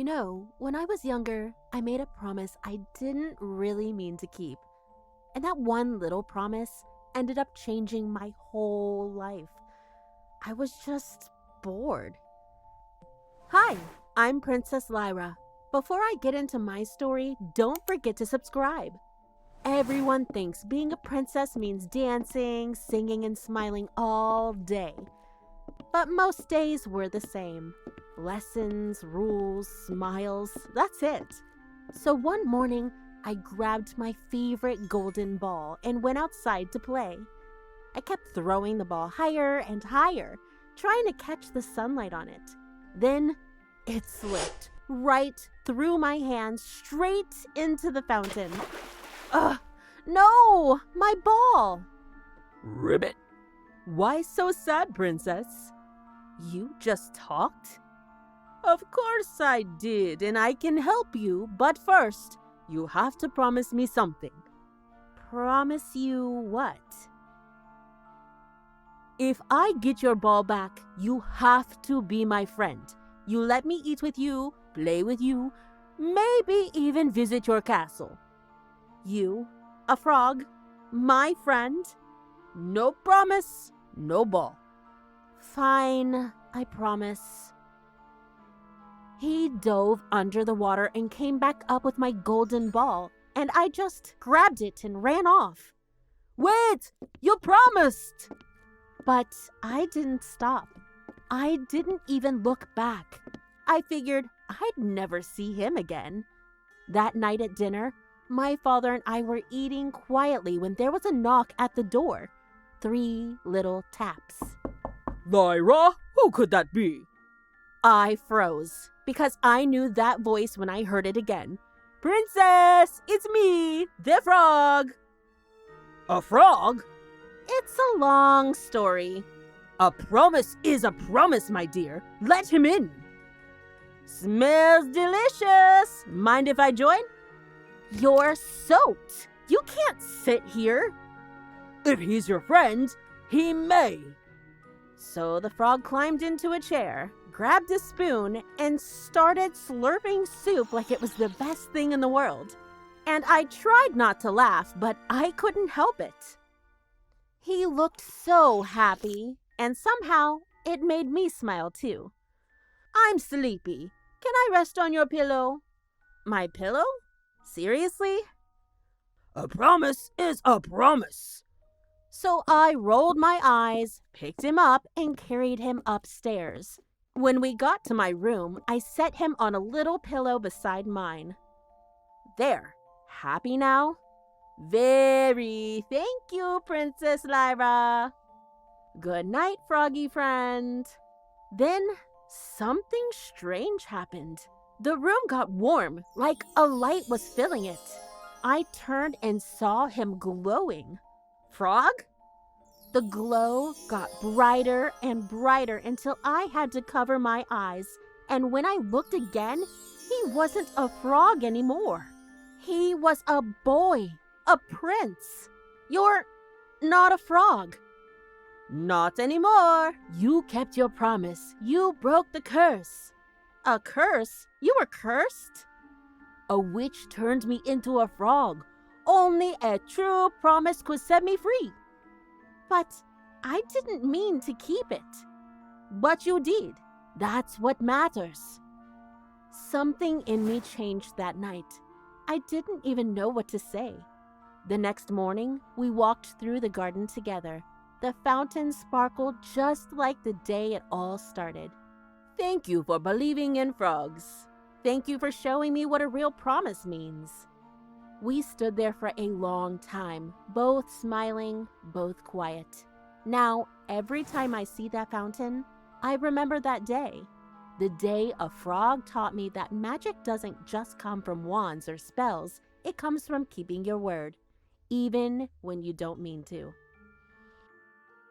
When I was younger, I made a promise I didn't really mean to keep. And that one little promise ended up changing my whole life. I was just bored. Hi, I'm Princess Lyra. Before I get into my story, don't forget to subscribe. Everyone thinks being a princess means dancing, singing, and smiling all day. But most days were the same. Lessons, rules, smiles, that's it. So one morning, I grabbed my favorite golden ball and went outside to play. I kept throwing the ball higher and higher, trying to catch the sunlight on it. Then it slipped right through my hands, straight into the fountain. Ugh, no, my ball! Ribbit. Why so sad, princess? You just talked? Of course I did, and I can help you, but first, you have to promise me something. Promise you what? If I get your ball back, you have to be my friend. You let me eat with you, play with you, maybe even visit your castle. You, a frog, my friend? No promise, no ball. Fine, I promise. He dove under the water and came back up with my golden ball, and I just grabbed it and ran off. Wait! You promised! But I didn't stop. I didn't even look back. I figured I'd never see him again. That night at dinner, my father and I were eating quietly when there was a knock at the door. 3 little taps. Lyra, who could that be? I froze because I knew that voice when I heard it again. Princess, it's me, the frog. A frog? It's a long story. A promise is a promise, my dear. Let him in. Smells delicious. Mind if I join? You're soaked. You can't sit here. If he's your friend, he may. So the frog climbed into a chair, grabbed a spoon, and started slurping soup like it was the best thing in the world. And I tried not to laugh, but I couldn't help it. He looked so happy, and somehow it made me smile too. I'm sleepy. Can I rest on your pillow? My pillow? Seriously? A promise is a promise. So I rolled my eyes, picked him up, and carried him upstairs. When we got to my room, I set him on a little pillow beside mine. There, happy now? Very. Thank you, Princess Lyra. Good night, froggy friend. Then something strange happened. The room got warm, like a light was filling it. I turned and saw him glowing. Frog? The glow got brighter and brighter until I had to cover my eyes. And when I looked again, he wasn't a frog anymore. He was a boy, a prince. You're not a frog. Not anymore. You kept your promise. You broke the curse. A curse? You were cursed? A witch turned me into a frog. Only a true promise could set me free. But I didn't mean to keep it. But you did. That's what matters. Something in me changed that night. I didn't even know what to say. The next morning, we walked through the garden together. The fountain sparkled just like the day it all started. Thank you for believing in frogs. Thank you for showing me what a real promise means. We stood there for a long time, both smiling, both quiet. Now, every time I see that fountain, I remember that day. The day a frog taught me that magic doesn't just come from wands or spells. It comes from keeping your word, even when you don't mean to.